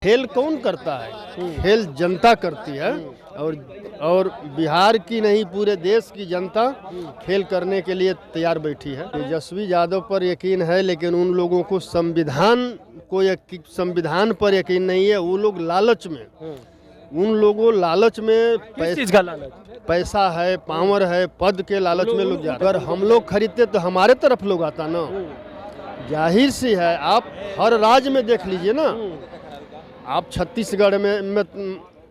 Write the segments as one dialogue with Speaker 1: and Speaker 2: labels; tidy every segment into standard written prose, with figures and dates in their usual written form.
Speaker 1: खेल कौन करता है? खेल जनता करती है। और बिहार की नहीं पूरे देश की जनता खेल करने के लिए तैयार बैठी है। तेजस्वी यादव पर यकीन है, लेकिन उन लोगों को संविधान पर यकीन नहीं है। वो लोग लालच में, उन लोगों लालच में
Speaker 2: किस चीज का लालच?
Speaker 1: पैसा है, पावर है, पद के लालच में लोग जाते। अगर हम लोग खरीदते तो हमारे तरफ लोग आता ना। जाहिर सी है, आप हर राज्य में देख लीजिए ना। आप छत्तीसगढ़ में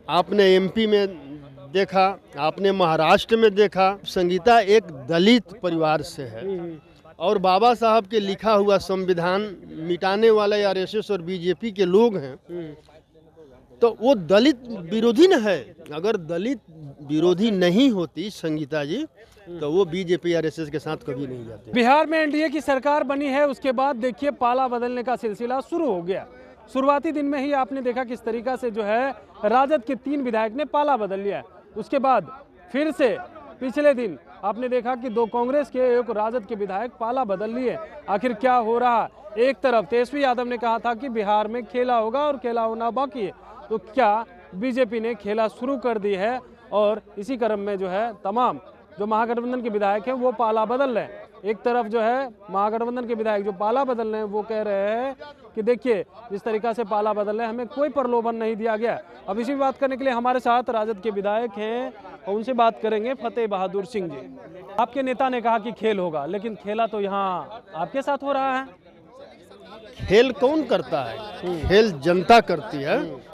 Speaker 1: आपने एमपी में देखा, आपने महाराष्ट्र में देखा। संगीता एक दलित परिवार से है और बाबा साहब के लिखा हुआ संविधान मिटाने वाले आरएसएस और बीजेपी के लोग हैं, तो वो दलित विरोधी न है। अगर दलित विरोधी नहीं होती संगीता जी, तो वो बीजेपी आरएसएस के साथ कभी नहीं जाते।
Speaker 2: बिहार में एनडीए की सरकार बनी है, उसके बाद देखिए पाला बदलने का सिलसिला शुरू हो गया। शुरुआती दिन में ही आपने देखा किस तरीका से जो है राजद के 3 विधायक ने पाला बदल लिया। उसके बाद फिर से पिछले दिन आपने देखा कि 2 कांग्रेस के, 1 राजद के विधायक पाला बदल लिए। आखिर क्या हो रहा? एक तरफ तेजस्वी यादव ने कहा था कि बिहार में खेला होगा और खेला होना बाकी है, तो क्या बीजेपी ने खेला शुरू कर दी है? और इसी क्रम में जो है तमाम जो महागठबंधन के विधायक हैं वो पाला बदल रहे हैं। एक तरफ जो है महागठबंधन के विधायक जो पाला बदल रहे हैं वो कह रहे हैं कि देखिए जिस तरीका से पाला बदल रहे हैं, हमें कोई प्रलोभन नहीं दिया गया। अब इसी बात करने के लिए हमारे साथ राजद के विधायक हैं और उनसे बात करेंगे। फतेह बहादुर सिंह जी, आपके नेता ने कहा कि खेल होगा, लेकिन खेला तो यहाँ आपके साथ हो रहा है।
Speaker 1: खेल कौन करता है? खेल जनता करती है।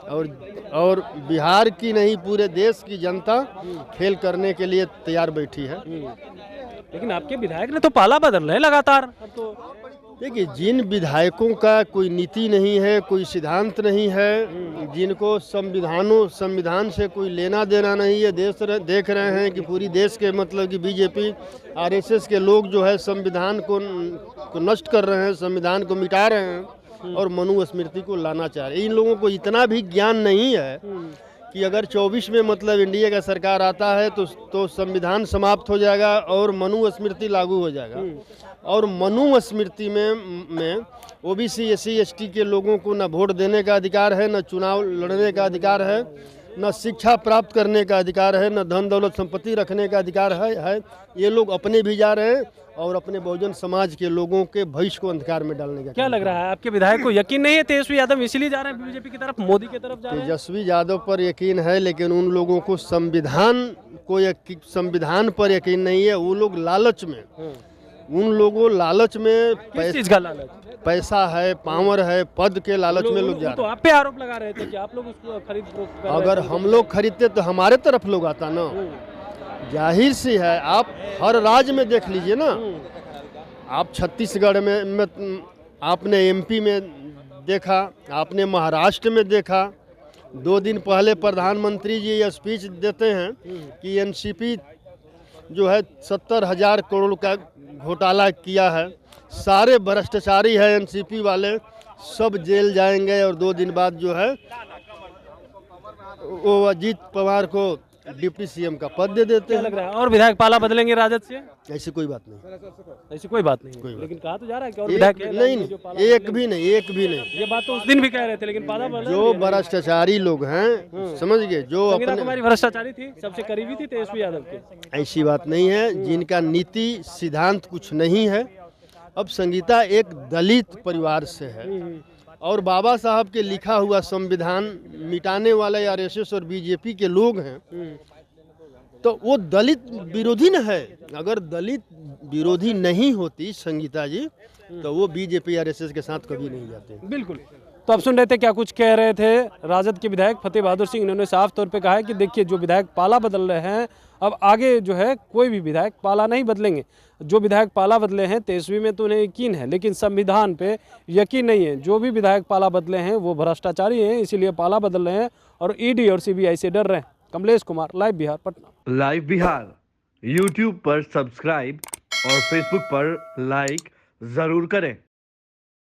Speaker 1: और बिहार की नहीं पूरे देश की जनता खेल करने के लिए तैयार बैठी है।
Speaker 2: लेकिन आपके विधायक ने तो पाला बदल रहे हैं लगातार। अब तो
Speaker 1: देखिए, जिन विधायकों का कोई नीति नहीं है, कोई सिद्धांत नहीं है, जिनको संविधान से कोई लेना देना नहीं है, देख रहे हैं कि पूरी देश के मतलब कि बीजेपी आरएसएस के लोग जो है संविधान को नष्ट कर रहे हैं, संविधान को मिटा रहे हैं और मनुस्मृति को लाना चाह रहे हैं। इन लोगों को इतना भी ज्ञान नहीं है कि अगर 24 में मतलब इंडिया का सरकार आता है तो संविधान समाप्त हो जाएगा और मनुस्मृति लागू हो जाएगा। और मनुस्मृति में ओबीसी, एससी, एसटी के लोगों को न वोट देने का अधिकार है, न चुनाव लड़ने का अधिकार है, न शिक्षा प्राप्त करने का अधिकार है, न धन दौलत संपत्ति रखने का अधिकार है। ये लोग अपने भी जा रहे हैं और अपने बहुजन समाज के लोगों के भविष्य को अंधकार में डालने का।
Speaker 2: क्या लग रहा है आपके विधायक को यकीन नहीं है तेजस्वी यादव इसलिए जा रहे हैं बीजेपी की तरफ, मोदी की तरफ जा रहे हैं?
Speaker 1: तेजस्वी यादव पर यकीन है, लेकिन उन लोगों को संविधान पर यकीन नहीं है। वो लोग लालच में, उन लोगों लालच में
Speaker 2: किस चीज का लालच?
Speaker 1: पैसा है, पावर है, पद के लालच में लोग जा रहे
Speaker 2: तो आप पे आरोप लगा रहे थे कि आप लोग उसको खरीद फरोख्त कर रहे
Speaker 1: अगर
Speaker 2: थे।
Speaker 1: हम लोग खरीदते तो हमारे तरफ लोग आता ना। जाहिर सी है, आप हर राज्य में देख लीजिए ना। आप छत्तीसगढ़ में आपने एमपी में देखा, आपने महाराष्ट्र में देखा। 2 दिन पहले प्रधानमंत्री जी ये स्पीच देते हैं कि एनसीपी जो है 70,000 करोड़ का घोटाला किया है, सारे भ्रष्टाचारी है एनसीपी वाले, सब जेल जाएंगे और 2 दिन बाद जो है वो अजीत पवार को डिप्टी सीएम का पद दे देते हैं।
Speaker 2: लग रहा है और विधायक पाला बदलेंगे राजद से?
Speaker 1: ऐसी कोई बात नहीं,
Speaker 2: ऐसी कोई बात नहीं,
Speaker 1: कोई बात
Speaker 2: लेकिन कहा तो जा रहा है कि और विधायक
Speaker 1: नहीं, एक भी नहीं।
Speaker 2: ये बात तो उस दिन भी कह रहे थे, लेकिन पाला बदल
Speaker 1: जो भ्रष्टाचारी लोग हैं, समझ गए, जो
Speaker 2: संगीता कुमारी भ्रष्टाचारी थी, सबसे करीबी थी तेजस्वी यादव के।
Speaker 1: ऐसी बात नहीं है। जिनका नीति सिद्धांत कुछ नहीं है। अब संगीता एक दलित परिवार से है और बाबा साहब के लिखा हुआ संविधान मिटाने वाले आरएसएस और बीजेपी के लोग हैं, तो वो दलित विरोधी न है। अगर दलित विरोधी नहीं होती संगीता जी, तो वो बीजेपी आरएसएस के साथ कभी नहीं जाते।
Speaker 2: बिल्कुल। तो आप सुन रहे थे क्या कुछ कह रहे थे राजद के विधायक फतेह बहादुर सिंह। इन्होंने साफ तौर पे कहा है कि देखिए जो विधायक पाला बदल रहे हैं, अब आगे जो है कोई भी विधायक पाला नहीं बदलेंगे। जो विधायक पाला बदले हैं तेजस्वी में तो उन्हें यकीन है, लेकिन संविधान पे यकीन नहीं है। जो भी विधायक पाला बदले हैं वो भ्रष्टाचारी हैं, इसीलिए पाला बदल रहे हैं और ईडी और सीबीआई से डर रहे हैं। Kamlesh Kumar, live Bihar, Patna.
Speaker 3: Live Bihar YouTube पर सब्सक्राइब और फेसबुक पर लाइक जरूर करें।